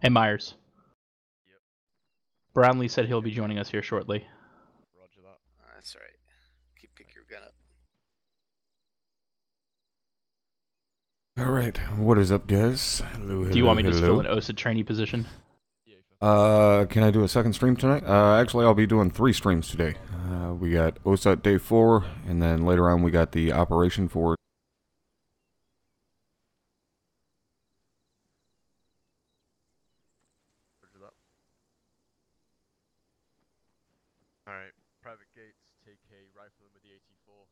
And Myers. Yep. Brownlee said he'll be joining us here shortly. Roger that. That's right. Pick your gun up. Alright, what is up, guys? Hello, Do you want me to just fill an OSUT trainee position? Can I do a second stream tonight? Actually, I'll be doing 3 streams today. We got OSUT Day 4, and then later on we got the operation for... Roger that. Alright, Private Gates, take a rifleman with the AT-4.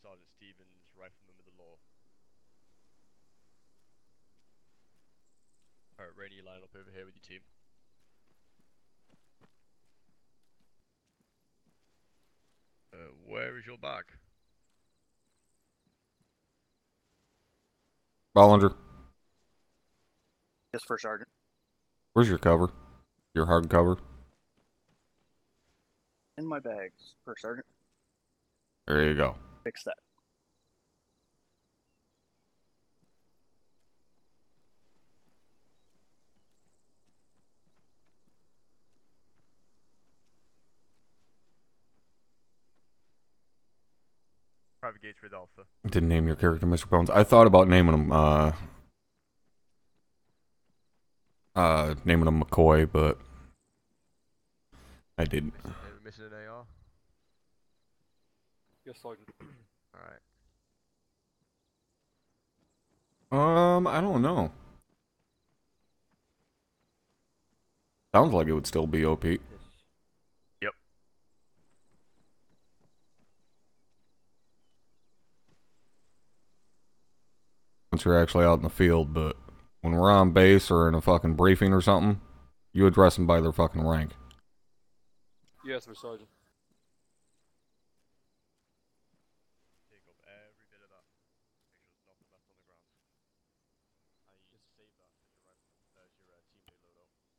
Sergeant Stevens, rifleman with the law. Alright, Rainy, line up over here with your team. Where is your bag? Bollinger, Yes, First Sergeant. where's your cover? Your hard cover? In my bags, First Sergeant. There you go. Fix that. Private Gates with Alpha. Didn't name your character, Mr. Bones. I thought about naming him, McCoy, but I didn't. Missing an AR? Yes, Sergeant. Alright. I don't know. Sounds like it would still be OP. Yep. Once you're actually out in the field, but when we're on base or in a fucking briefing or something, you address them by their fucking rank. Yes, First Sergeant. Take up every bit of that. Make sure there's nothing left on the ground. And you just save that as your rifle. There's your teammate loadout. No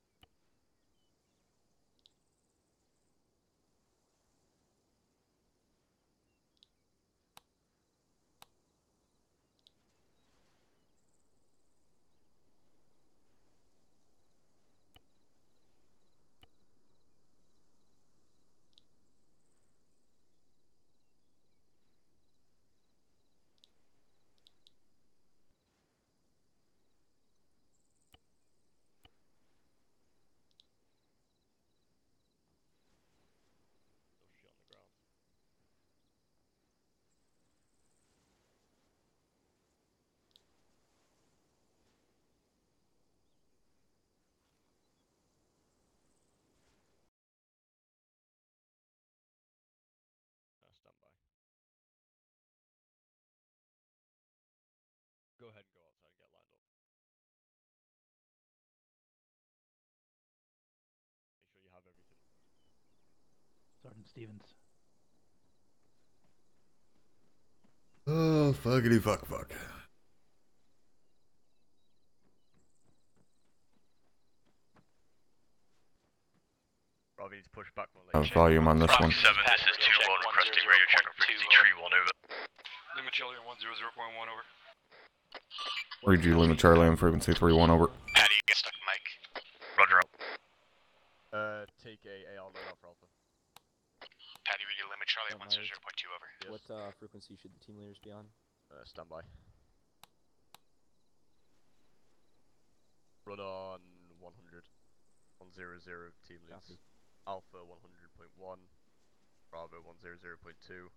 shit on the ground. Stand by. Go ahead and go outside and get lined up. Make sure you have everything. Sergeant Stevens. Oh, fuckity fuck. Robbie needs to push back one leg. Volume on this one. 7, this is 2-1, requesting radio check on frequency tree 1, over. Lima Charlie 100.1, over. Read you, Lima Charlie on frequency 3-1, over. Patty, you get stuck, Mike. Roger out. Take a AR loadout for Alpha. Patty, read you, Lima Charlie 100.2, over. Yes. What frequency should the team leaders be on? Stand by. Run on 100. 100 team leads. Copy. Alpha 100.1. Bravo 100.2.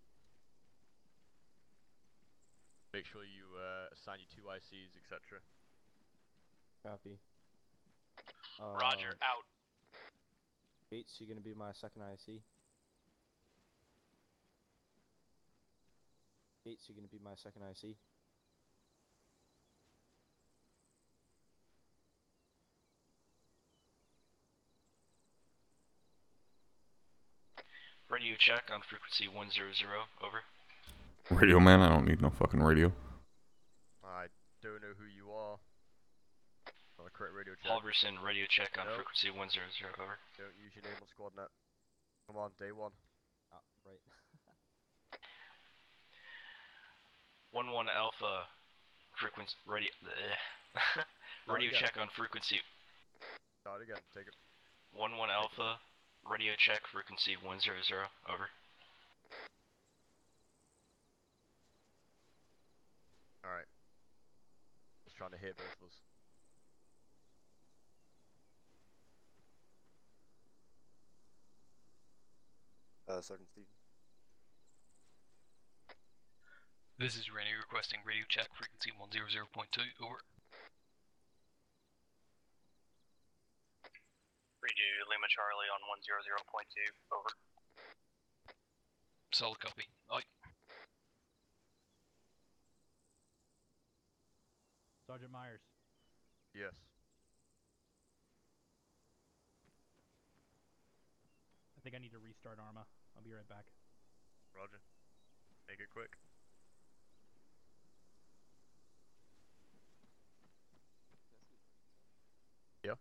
Make sure you assign your 2 ICs, etc. Copy. Roger, out. Gates, you gonna be my second IC? Gates, you gonna be my second IC? Radio check on frequency 100, over. Radio man, I don't need no fucking radio. I don't know who you are. Not a correct radio check. Halverson, radio check on Nope. frequency 100, over. Don't use your name on squad net. Come on, day 1. Ah, right. 1-1 Alpha, frequency, radio, radio check on frequency. Start again, take it. 1-1 Alpha, radio check, frequency 100, over. Alright. Just trying to hit both of us. Sergeant Stevens. This is Rennie requesting radio check frequency 100.2, over. Redo Lima Charlie on 100.2, over. Solid copy. Aye. Sergeant Myers. Yes. I think I need to restart Arma. I'll be right back. Roger. Make it quick. Yeah.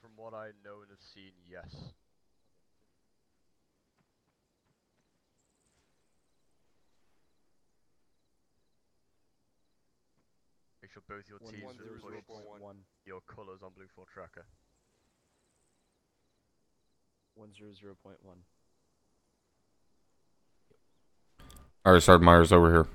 From what I know and have seen, yes. Make sure both your teams push your colours on Blue 4 Tracker. 100.1. Alright, Sergeant Myers over here.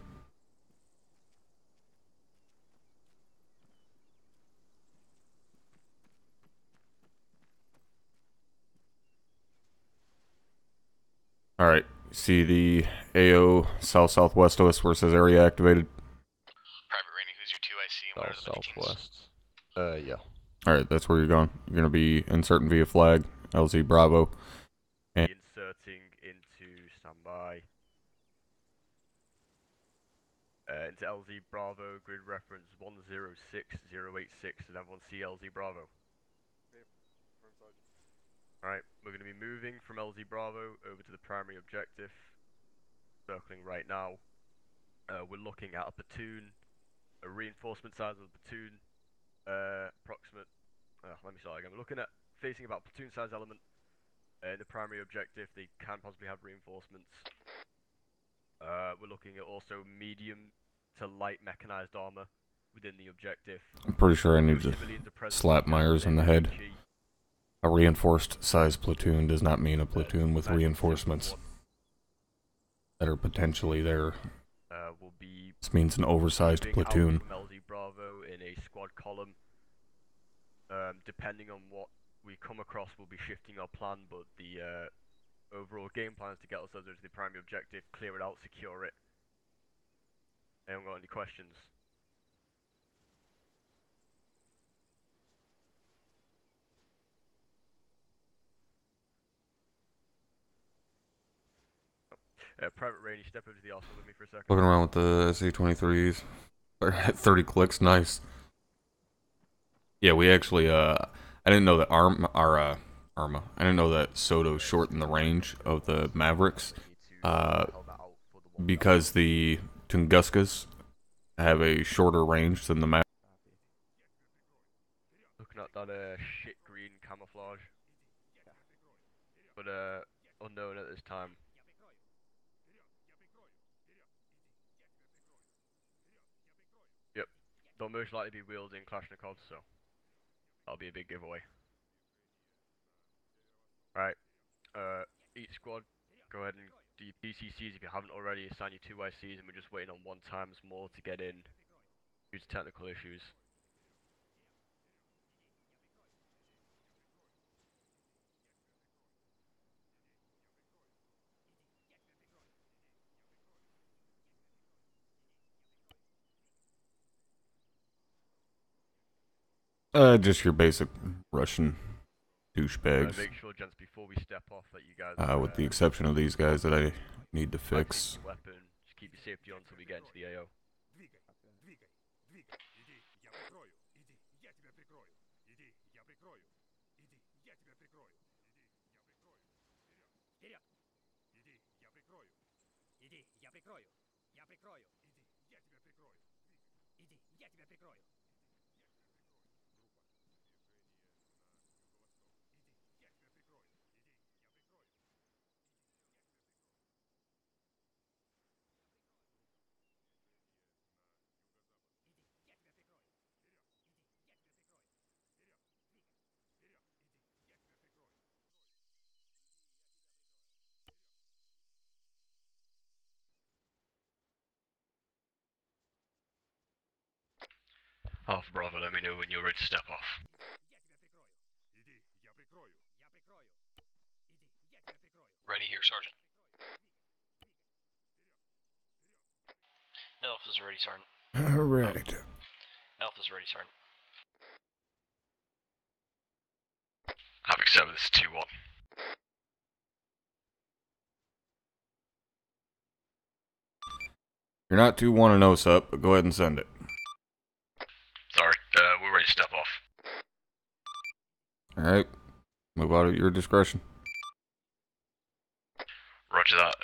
Alright, see the AO south-southwest of us where it says area activated? Private Rainey, who's your 2IC and what are the Southwest. Yeah. Alright, that's where you're going. You're going to be inserting via flag, LZ Bravo. And Inserting into standby. Into LZ Bravo, grid reference 106086, and everyone see LZ Bravo. Alright, we're going to be moving from LZ Bravo over to the primary objective. Circling right now. We're looking at a platoon, a reinforcement size of the platoon, approximate. Let me start again. We're looking at facing about platoon size element in the primary objective. They can possibly have reinforcements. We're looking at also medium to light mechanized armor within the objective. I'm pretty sure I need to slap Myers in the head. A reinforced size platoon does not mean a platoon with reinforcements that are potentially there. This means an oversized platoon. LZ Bravo in a squad column. Depending on what we come across, we'll be shifting our plan, but the overall game plan is to get ourselves to the primary objective, clear it out, secure it. Anyone got any questions? Private Rainey, step over to the arsenal with me for a second. Looking around with the SC-23s. 30 clicks, nice. Yeah, we actually, I didn't know that Arma, I didn't know that Soto shortened the range of the Mavericks, because the Tunguskas have a shorter range than the Mavericks. Looking at that shit green camouflage. But unknown at this time. Yep, they'll most likely be wielding Kalashnikovs, so that'll be a big giveaway. Alright, each squad, go ahead and do your PCCs if you haven't already. Assign your 2ICs, and we're just waiting on 1 times more to get in due to technical issues. Just your basic Russian douchebags. Make sure, gents, before we step off, that you guys With the exception of these guys that I need to fix. Weapon. Just keep your safety on until we get into the AO. Alpha Bravo, let me know when you're ready to step off. Ready here, Sergeant. Alpha's ready, Sergeant. Alright. Alpha's ready, Sergeant. Havoc 7, this is 2-1. You're not 2-1 in OSUT, but go ahead and send it. Sorry, we're ready to step off. Alright. Move out at your discretion. Roger that.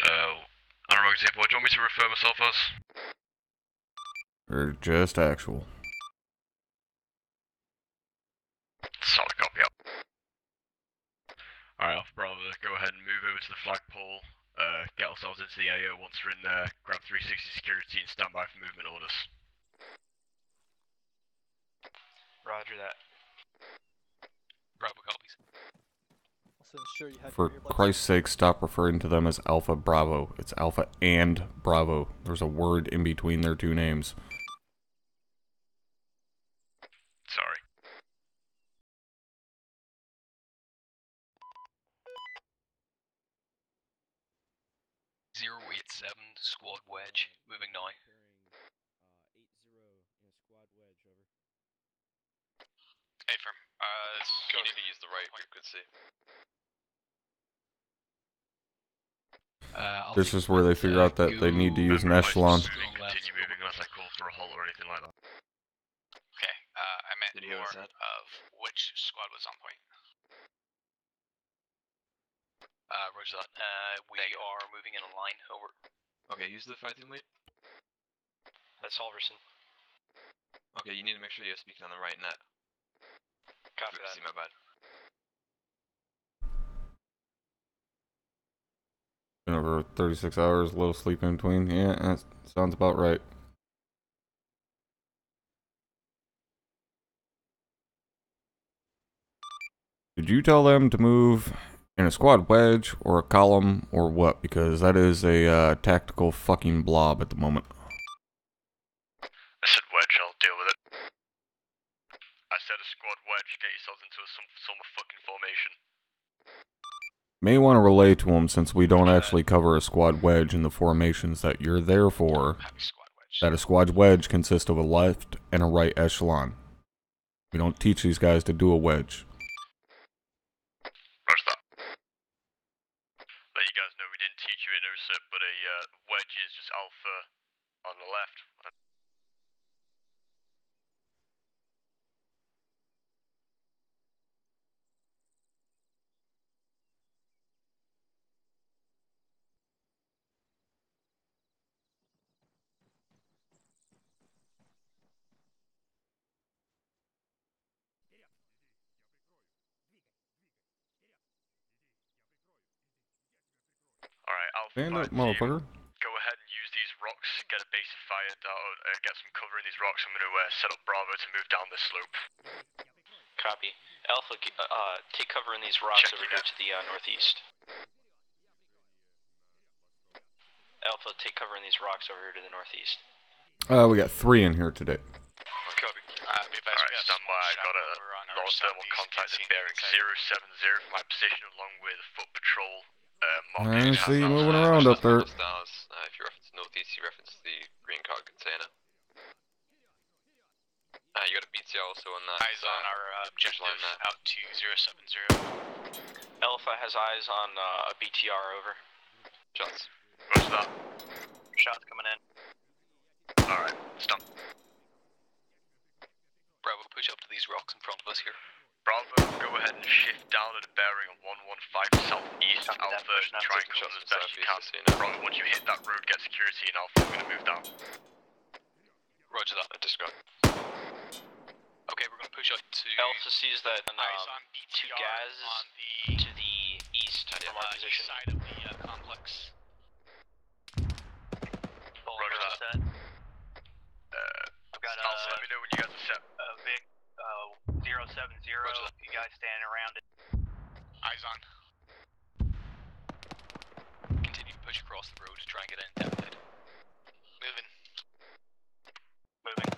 Anaerobic, what do you want me to refer myself as? Or just actual. Solid copy up. Alright, Alpha Bravo, go ahead and move over to the flagpole. Get ourselves into the AO once we're in there. Grab 360 security and stand by for movement orders. Roger that. Bravo copies. For Christ's sake, stop referring to them as Alpha Bravo. It's Alpha and Bravo. There's a word in between their two names. Sorry. .087 squad wedge. Moving now. Hey, firm. You need to use the right frequency. This is where they figure out that they need to use an echelon. Continue moving unless I call for a halt or anything like that. Okay, I meant more of which squad was on point. Roger that. We are moving in a line. Over. Okay, use the fighting lead. That's Alverson. Okay, you need to make sure you're speaking on the right net. Copy that. See my bad. Been over 36 hours, little sleep in between. Yeah, that sounds about right. Did you tell them to move in a squad wedge or a column or what? Because that is a tactical fucking blob at the moment. I said wedge, I'll deal with it. I said a squad wedge, get yourselves into some sort of fucking formation. May want to relay to them, since we don't actually cover a squad wedge in the formations that you're there for, that a squad wedge consists of a left and a right echelon. We don't teach these guys to do a wedge. Roger that. Let you guys know we didn't teach you in OSUT, but a wedge is just alpha on the left. Alright, Alpha Stand up, 5 motherfucker. go ahead and use these rocks, get a base of fire down, get some cover in these rocks. I'm going to set up Bravo to move down this slope. Copy. Alpha, take cover in these rocks Check over your here to the northeast. Alpha, take cover in these rocks over here to the northeast. We got 3 in here today. Copy. Alright, stand by. I got a lost thermal contact at bearing 070 for my position along with foot patrol. I see you moving around up there. If you reference northeast, you reference the green card container. You got a BTR also on that. Eyes on our objective out to 070. Alpha has eyes on a BTR over. Shots. What's that? Shots coming in. Alright, stop. Bravo, push up to these rocks in front of us here. Bravo, go ahead and shift down at a bearing of 115 southeast. Copy that, Alpha, pushing up try to and come the as best you can. southeast, Bravo, once you hit that road, get security and Alpha, I'm going to move down. Roger that. Discard. Okay, we're gonna push out to. Alpha sees that Eyes on two BTR gases on the to the east from our east position. side of the complex. Roger that. Set. I've got Alpha, let me know when you guys are set. Vic 070. You guys standing around it. Eyes on. Continue to push across the road to try and get in down. Moving. Moving.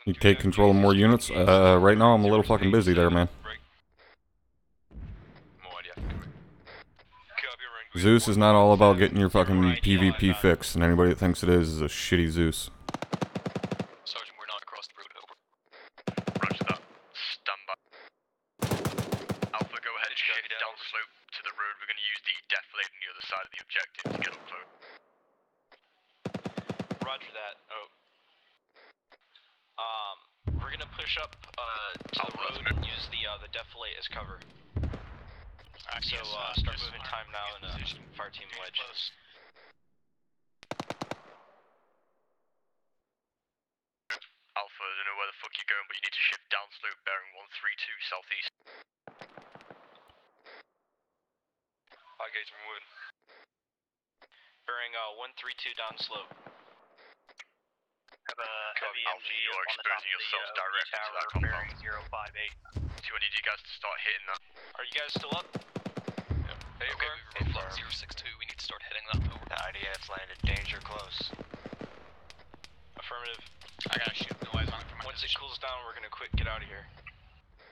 You take control of more units? Right now I'm a little fucking busy there, man. Zeus is not all about getting your fucking PvP fixed, and anybody that thinks it is a shitty Zeus. Sergeant, we're not across the road, over. Roger that. Stand by. Alpha, go ahead and shift down slope to the road. We're going to use the deflate on the other side of the objective to get up close. Roger that. Oh. We're gonna push up to the road and use the deflate as cover. So start moving time now and fire team wedge. Alpha, I don't know where the fuck you're going, but you need to shift down slope bearing 132 southeast. High gauge, we're moving. Bearing 132 down slope. Have a heavy Alpha, MG you're on the top exposing of the yourselves directly to that tower, bearing compound. 058. So I need you guys to start hitting that. Are you guys still up? Yep. Hey, okay, we were 062, we need to start heading that over. The IDF landed, danger close. Affirmative. I gotta shoot noise on it from my Once position. it cools down, we're gonna quick get out of here.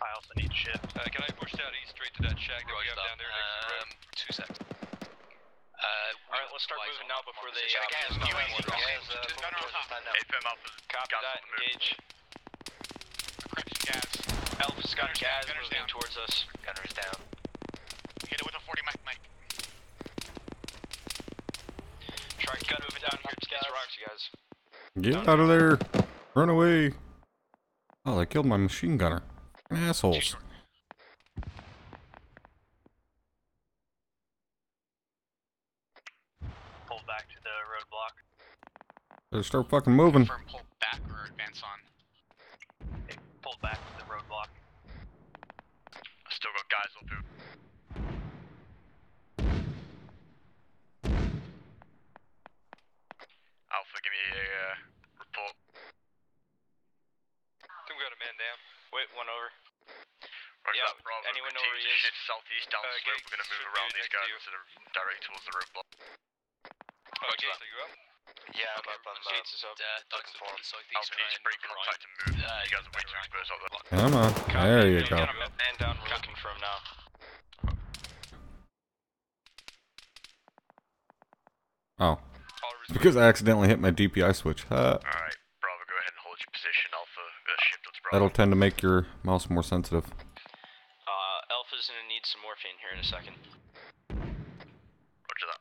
I also need to shift. Can I push that east straight to that shack that we have down there next to the road? 2 seconds. Alright, let's start moving now before they gas, no, UAV, no, gas, no, no, no. Hey, firm Alpha. Copy that, engage. Correction, gas. Alpha's got gas Gunners moving down. towards us. Gunners down. Hit it with a 40 mic. Try to move it down here to these rocks, you guys. Get out of there! Run away! Oh, they killed my machine gunner. Assholes. Pull back to the roadblock. Better start fucking moving. Confirm pull back or advance on. Okay, pull back to the roadblock. I still got guys up here. Alpha, give me a report. I think we got a man down. Wait, one over. Roger Yeah, that, Bravo. anyone know Continue where he to is? shift southeast down slope. Gates We're going to move should around be these next guys to you. instead of directly towards the roadblock. Okay, so you up? Yeah, I'm up. Gates is up. Looking for him. Alpha, you just break contact and move. You guys are way too exposed out there. Come on. There you go. Got a man down, we're looking for him now. Oh. Because I accidentally hit my DPI switch. Alright, Bravo, go ahead and hold your position. Alpha, shift up to Bravo. That'll tend to make your mouse more sensitive. Alpha's gonna need some morphine here in a second. Roger that.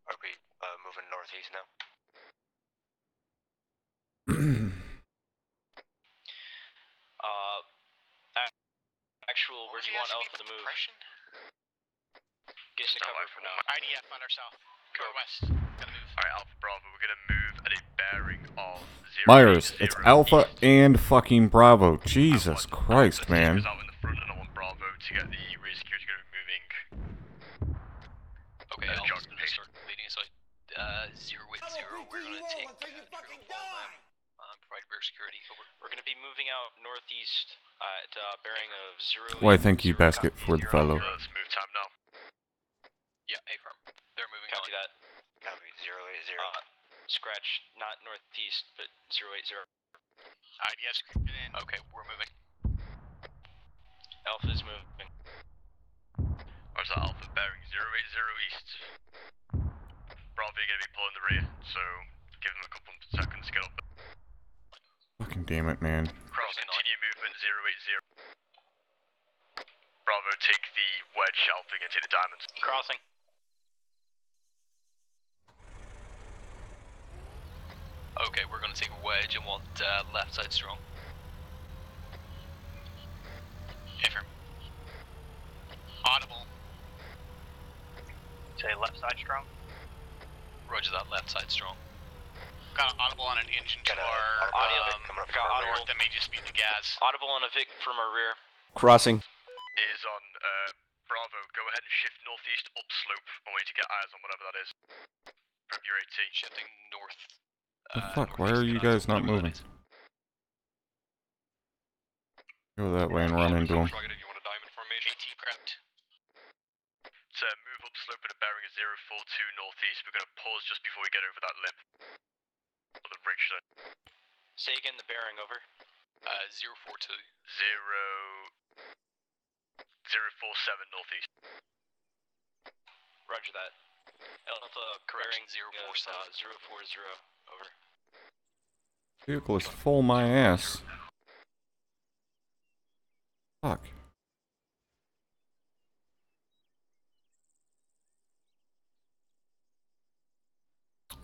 Are we moving northeast now? Actual, where do you want Alpha to move? Get into cover for now. IDF on our south. Northwest. Gotta move. Alright, Alpha Bravo, we're gonna move at a bearing of 0. Myers, it's Alpha and fucking Bravo. Jesus Christ, man. Out in the front and I want Bravo to get the rear security going to be moving. Okay, Alpha's gonna start leading us out. 080, we're gonna take provide rear security. Over. We're gonna be moving out northeast at bearing of 0. Why, thank you, basket, for the follow. Let's move time now. Yeah, A-firm. They're moving Copy on. that. Copy, 080. Scratch, not northeast, but 080. IDF's creeping in. Okay, we're moving. Alpha's moving. Where's that Alpha bearing 080 east? Bravo, you're going to be pulling the rear, so give them a couple of seconds to get up there. Fucking damn it, man. Cross, continue movement 080. Bravo, take the wedge, Alpha, and take the diamonds. Crossing. Okay, we're gonna take a wedge and want left side strong. A-firm. Audible. Say left side strong. Roger that, left side strong. Got an audible on an engine to Got a our audio coming up from our rear. north that may just be the gas. Audible on a Vic from our rear. Crossing. Is on Bravo, go ahead and shift northeast upslope. I want you to get eyes on whatever that is. From your AT. Shifting north. The fuck, why are you guys not moving? Go that way and run into him. Target if you want a diamond formation. AT prepped. So move up slope at a bearing of 042 northeast. We're going to pause just before we get over that lip. Or the ridge zone. Say again the bearing, over. 042. 047 northeast. Roger that. Alpha, Correction, bearing 047. 040, over. Vehicle is full my ass. Fuck.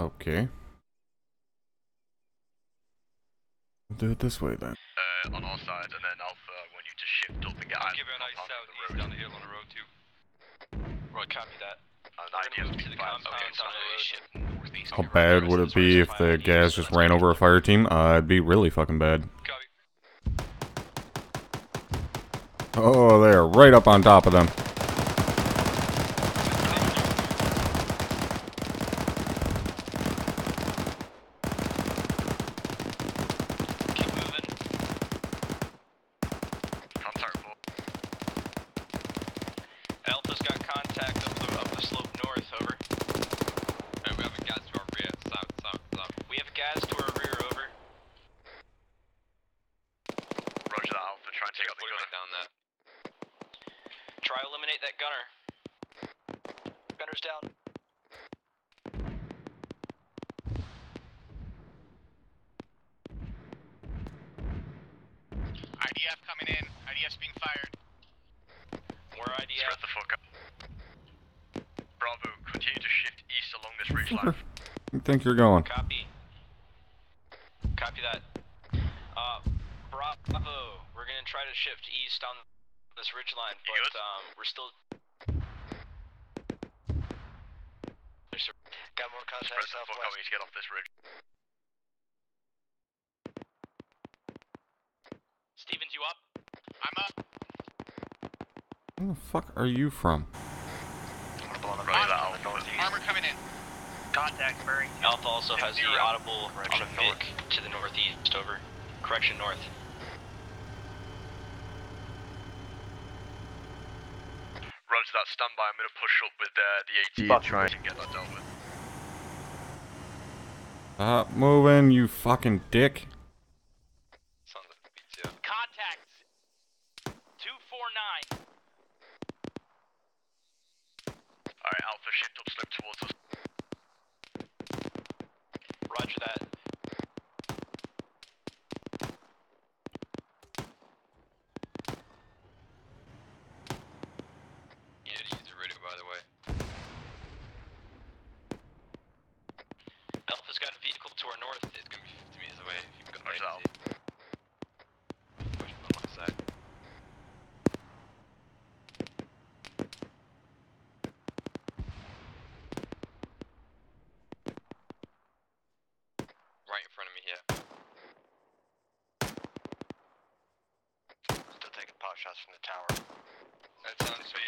Okay. We'll do it this way then. On our side, and then Alpha, I want you to shift up and get out. Give it a nice southeast down the hill on the road too. Right, copy that. Move to the compound on the road. How bad would it be if the gas just ran over a fire team? It'd be really fucking bad. Copy. Oh, they're right up on top of them. Keep moving. Contact for. Alpha's got contact up the slope north, over. We have a gas to our rear. South. We have gas to our rear, over. Roger that, Alpha. Try and take out the gunner. Down that. Try eliminate that gunner. Gunner's down. IDF coming in. IDF's being fired. We're IDF. Spread the fuck up. Bravo, continue to shift east along this ridge Fucker. line. You think you're going? Copy. Copy that. Bravo. We're gonna try to shift east on this ridge line, You but good? we're still. Got more Spread contact the fuck out, we need to get off this ridge. Stevens, you up? I'm up. Where the fuck are you from? Roger that, Alpha. Armor coming in. Contact bearing. Alpha also has the 0. audible on a Vic to the northeast, over. Correction, north. Roger that, stand by. I'm going to push up with the AT Fuck. and try and get that dealt with. Stop moving, you fucking dick. Sounds like a beats, yeah. Contacts. 249. Alright, Alpha, shift up slope towards us. Roger that. Yeah, just use the radio, by the way. Alpha's got a vehicle to our north. It's gonna be 50 meters away if you've got Roger that, latency. Push on my side. Right in front of me here. Still taking pot shots from the tower. That sounds to be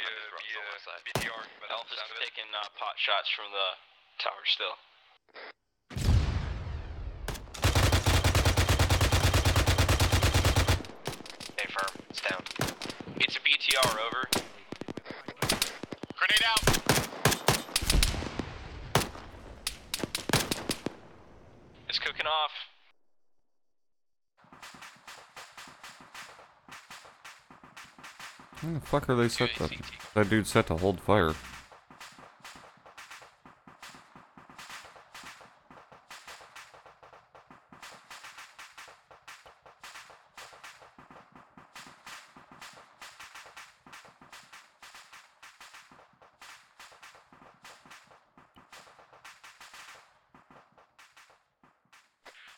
BTR, but Alpha's taking pot shots from the tower still. Stay firm. It's down. It's a BTR, over. Grenade out. It's cooking off. Where the fuck are they set to? That dude set to hold fire.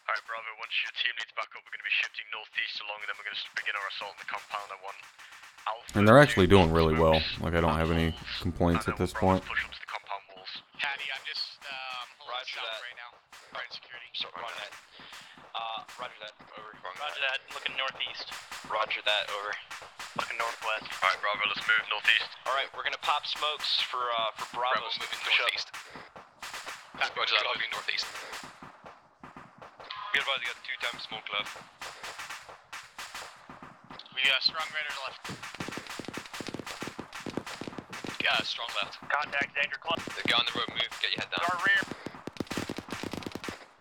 Alright, Bravo, once your team leads back up, we're going to be shifting northeast along, and then we're going to begin our assault on the compound. I want Alpha. And they're actually to doing really well. smokes Like, I don't have any and complaints then at this Bravo's point. push up to the compound walls. Patty, I'm just holding Roger south that. right now. Right security. So on that. Roger that, over. Roger that, looking northeast. Roger that, over. Looking northwest. Alright, Bravo, let's move northeast. Alright, we're gonna pop smokes for Bravo. Bravo moving Push up. northeast. Roger that, moving northeast. Be advised, you got 2 times smoke left. We Yeah, strong right or left? Yeah, strong left. Contact danger club. Get on the road, move, get your head down. Our rear.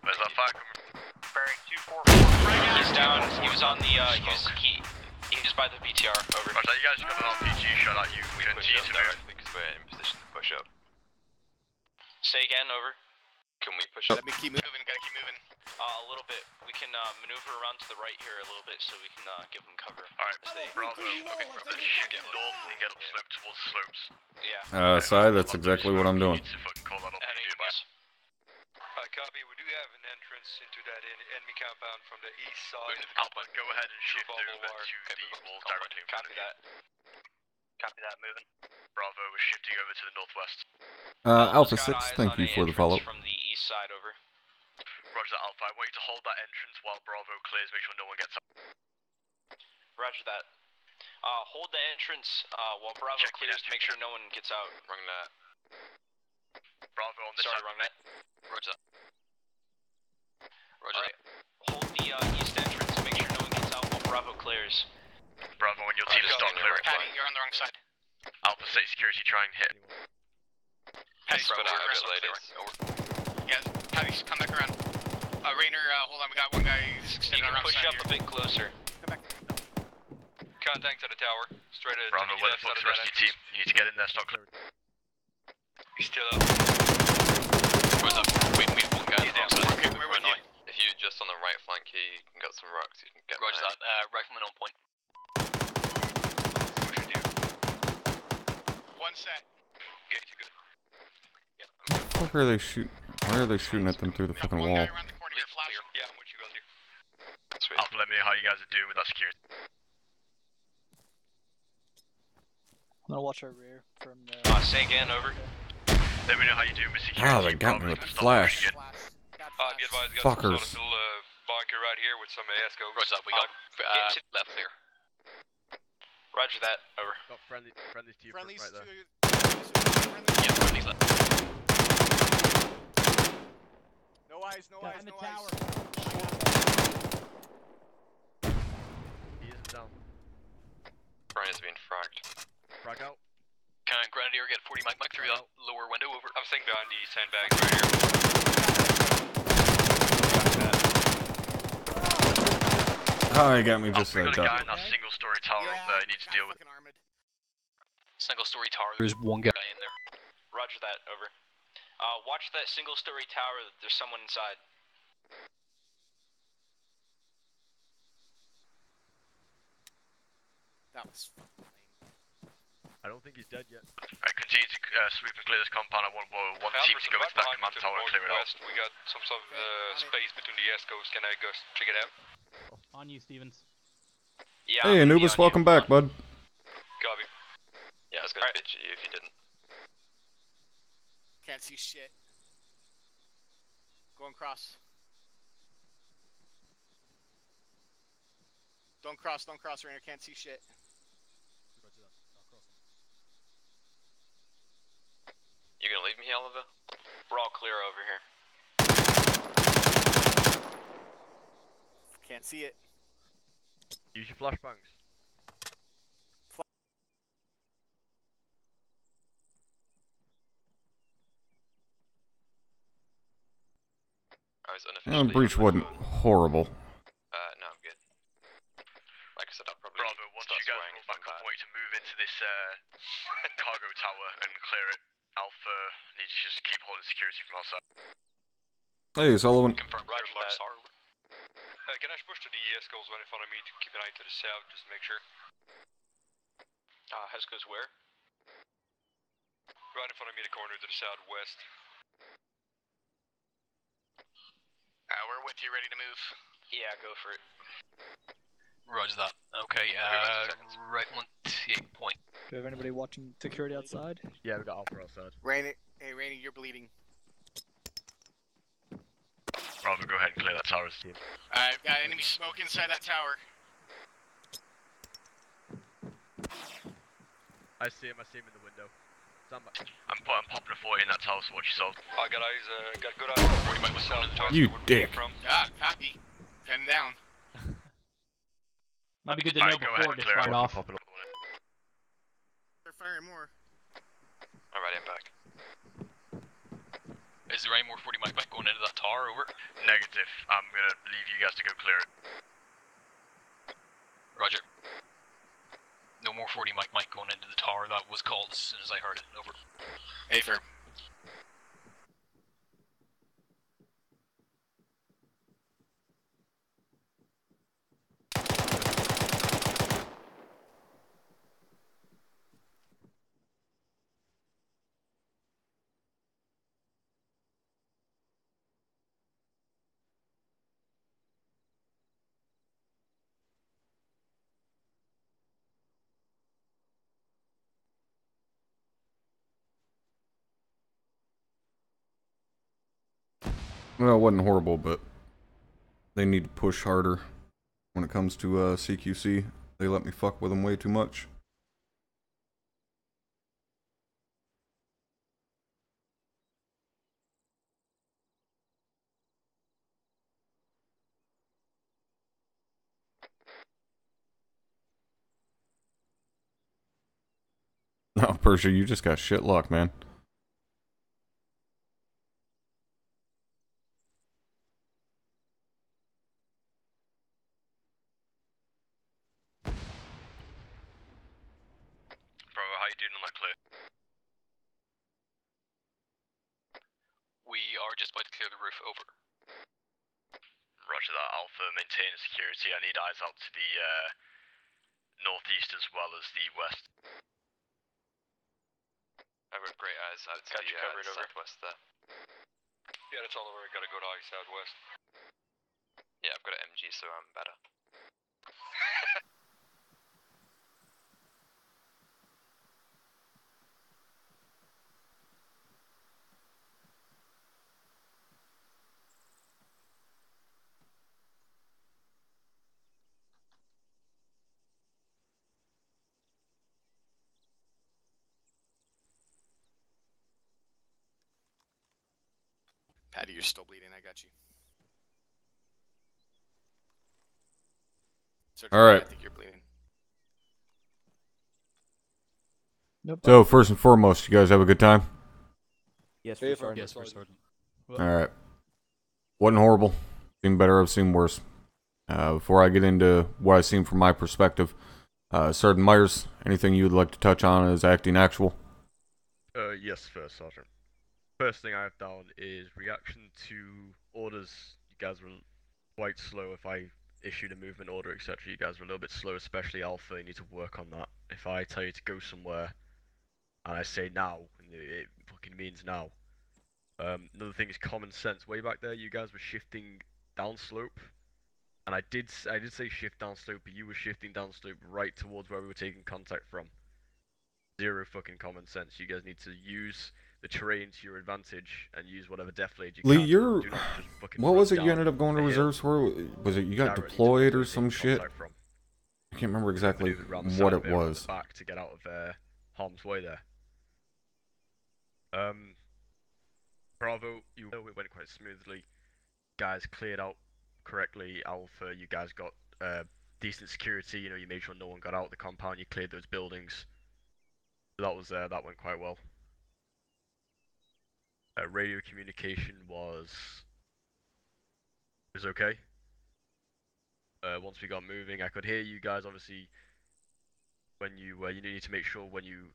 Where's that fire coming? Bearing 244. He's down. He was on the, he was by the BTR. Over. Roger, you guys got an RPG shot at you. We don't need to move. Because we're in position to push up. Say again, over. Can we push up? Let me keep moving. Gotta keep moving. A little bit. We can maneuver around to the right here a little bit so we can give them cover. Alright, Bravo. Okay, Bravo. Shoot get north and get up slope towards the slopes. Yeah. Sai, that's exactly what I'm doing. Call that Heading east. Copy, we do have an entrance into that enemy compound from the east side. Alpha, go ahead and shift over to the wall directly in front of Copy you. that. Copy that, moving. Bravo, we're shifting over to the northwest. Alpha Got 6, eyes thank on you a for the entrance follow. From the east side, over. Roger, Alpha, I want you to hold that entrance while Bravo clears, make sure no one gets up. Roger that. Hold the entrance while Bravo Check clears to make sure no one gets out. Wrong net. Bravo on this Sorry, side. wrong net. Roger. Roger. Alright. Hold the east entrance to make sure no one gets out while Bravo clears. Bravo, when your team start clearing. Patty, you're on the wrong side. Alpha, state security, try and hit. Patty, spread out a bit, ladies. Yeah, Patty, come back around. Rainer, hold on, we got one guy You can push up a bit closer. Contact to the tower. Straight at Bravo, where the fuck's the rest of your team? You need to get in there, start clearing. He's still up. Where's up? We have one guy. Okay, we're with you. If you're just on the right flank here, you can get some rocks, you can get Roger that. Rifleman on point. One set. Okay, you good. Why are they shooting at them through the fucking wall? Yeah, I'm with you guys here. Sweet. Alpha, let me know how you guys are doing with that security. I'm gonna watch our rear from the... Say again, over. Let me know how you do with security. Ah, they got me with the flash. Be advised, got Fuckers. some sort of bunker right here with some ASCO. Roger that, we got left clear. Roger that, over. Got friendlies to your front right there. Yeah, friendly's left. No eyes, no eyes, no eyes. He isn't down. Brian is being fragged. Frag out. Can Grenadier get 40 mic through that lower window over? I'm staying behind the sandbags right here. Oh, he got me just We like got a guy that. in that single story tower up there you need to deal with. Single story tower. There's one guy in there. Roger that, over. Watch that single story tower, there's someone inside. That was fucking lame. I don't think he's dead yet. Alright, continue to sweep and clear this compound. I want one team to go into that command tower and clear it out. We got some sort of space between the ASCOs. Can I go check it out? On you, Stevens. Yeah. Hey, Anubis, welcome back, bud. Copy. Yeah, I was gonna bitch at you if you didn't. Can't see shit. Going cross. Don't cross, Rainer. Can't see shit. You gonna leave me here, Oliver? We're all clear over here. Can't see it. Use your flashbangs. Breach wasn't horrible. No, I'm good. Like I said, I'll probably Bravo, once you guys move back up, I want you to move into this cargo tower and clear it. Alpha needs you to just keep holding security from outside. Hey, Sullivan. confirm. Roger that. Can I push to the ESCOs right in front of me to keep an eye to the south, just to make sure? Hesco's where? Right in front of me, the corner to the southwest. We're with you, ready to move. Yeah, go for it. Roger that. Okay, Rifleman, take point. Do we have anybody watching security outside? Yeah, we got Alpha outside. Rainer, hey Rainer, you're bleeding. Bravo, go ahead and clear that tower's team. I've got enemy smoke inside that tower. I see him in the window. Stand by. I'm popping a 40 in that tower, so watch yourself. I got eyes, got good eyes. 40 might be south. You dick. Ah, copy. Heading down. Might be good to know before it gets fired off. They're firing more. Alright, I'm back. Is there any more 40 mic going into that tower? Over. Negative. I'm gonna leave you guys to go clear it. Roger. No more 40 mic going into the tower. That was called as soon as I heard it. Over. Affirm. Well, it wasn't horrible, but they need to push harder when it comes to CQC. They let me fuck with them way too much. No, Persia, you just got shit luck, man. Bravo, how you doing on that clear? We are just about to clear the roof. Over. Roger that, Alpha. Maintain security. I need eyes out to the northeast as well as the west. I've got great eyes out to the southwest there. Yeah, that's all over. I gotta go to southwest. Yeah, I've got an MG, so I'm better. Patty, you're still bleeding. I got you. All right. I think you're bleeding. Nope. So, first and foremost, you guys have a good time? Yes, Hey, for Sergeant. Yes, for Sergeant. Alright. Wasn't horrible. Seen better, I've seen worse. Before I get into what I've seen from my perspective, Sergeant Myers, anything you would like to touch on as acting actual? Yes, First Sergeant. First thing I have down is reaction to orders. You guys were quite slow. If I issued a movement order, etc., you guys were a little bit slow, especially Alpha. You need to work on that. If I tell you to go somewhere, and I say now, it fucking means now. Another thing is common sense. Way back there, you guys were shifting downslope, and I did say shift downslope, but you were shifting downslope right towards where we were taking contact from. Zero fucking common sense. You guys need to use the terrain to your advantage and use whatever deflate you Lee, can. you're... Do not just fucking What run was it you down ended up going to a hill reserves for? Was it you got directly deployed towards or where some you're taking shit? contact from. I can't remember exactly Maneuvered around the side what of it around was. the back to get out of harm's way there. Bravo, you know it went quite smoothly. Guys cleared out correctly. Alpha, you guys got decent security. You know, you made sure no one got out of the compound. You cleared those buildings. That went quite well. Radio communication was okay. Once we got moving, I could hear you guys. Obviously, when you need to make sure when you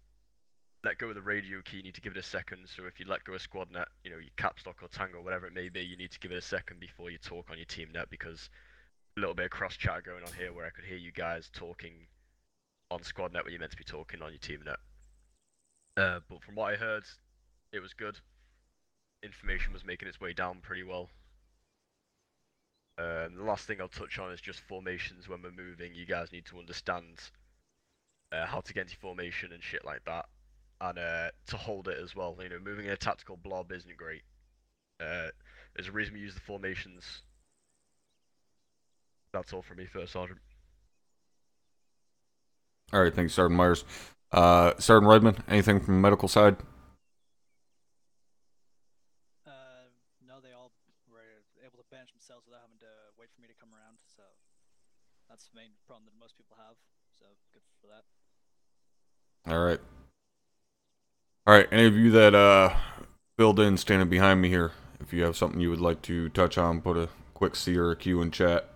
let go of the radio key, you need to give it a second. So if you let go of squad net, you know, your caps lock or tango, whatever it may be, you need to give it a second before you talk on your team net, because a little bit of cross chat going on here where I could hear you guys talking on squad net when you're meant to be talking on your team net. But from what I heard, it was good. Information was making its way down pretty well. The last thing I'll touch on is just formations. When we're moving, you guys need to understand how to get into formation and shit like that, and to hold it as well. You know, moving in a tactical blob isn't great. There's a reason we use the formations. That's all from me, First Sergeant. Alright, thanks, Sergeant Myers. Sergeant Redmond, anything from the medical side? No, they all were able to bench themselves without having to wait for me to come around, so. That's the main problem that most people have. So good for that. Alright. Alright, any of you that filled in standing behind me here, if you have something you would like to touch on, put a quick C or a Q in chat.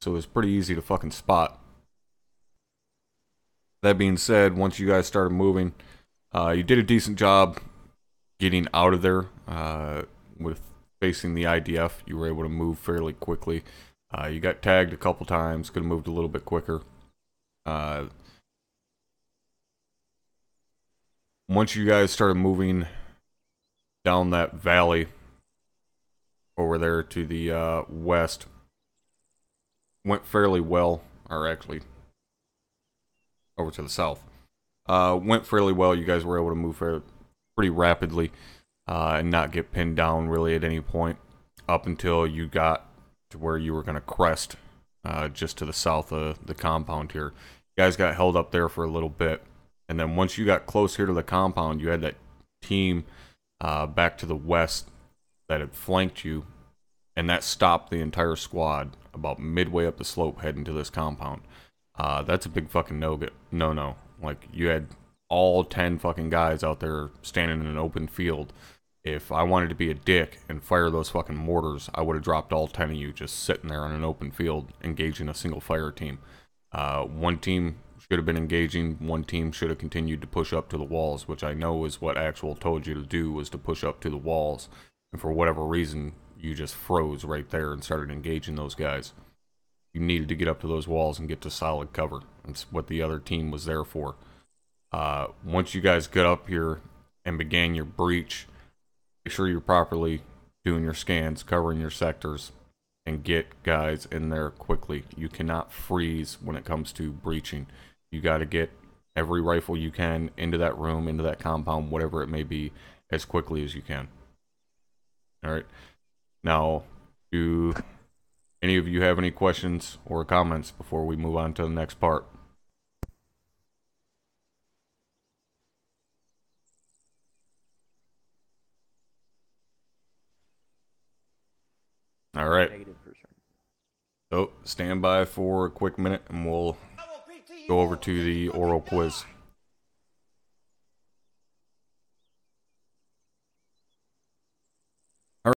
So it's pretty easy to fucking spot. That being said, once you guys started moving, you did a decent job getting out of there with facing the IDF. You were able to move fairly quickly. You got tagged a couple times, could have moved a little bit quicker. Once you guys started moving down that valley over there to the west, went fairly well, or actually over to the south. Went fairly well. You guys were able to move pretty rapidly and not get pinned down really at any point up until you got to where you were going to crest just to the south of the compound here. You guys got held up there for a little bit, and then once you got close here to the compound, you had that team back to the west that had flanked you, and that stopped the entire squad about midway up the slope heading to this compound. That's a big fucking no-no. Like, you had all 10 fucking guys out there standing in an open field. If I wanted to be a dick and fire those fucking mortars, I would have dropped all 10 of you just sitting there on an open field, engaging a single fire team. One team should have been engaging, one team should have continued to push up to the walls, which I know is what Actual told you to do, was to push up to the walls. And for whatever reason, you just froze right there and started engaging those guys. You needed to get up to those walls and get to solid cover. That's what the other team was there for. Once you guys got up here and began your breach, make sure you're properly doing your scans, covering your sectors, and get guys in there quickly. You cannot freeze when it comes to breaching. You got to get every rifle you can into that room, into that compound, whatever it may be, as quickly as you can. Alright. Now, do any of you have any questions or comments before we move on to the next part? Alright. So, stand by for a quick minute and we'll go over to the oral quiz.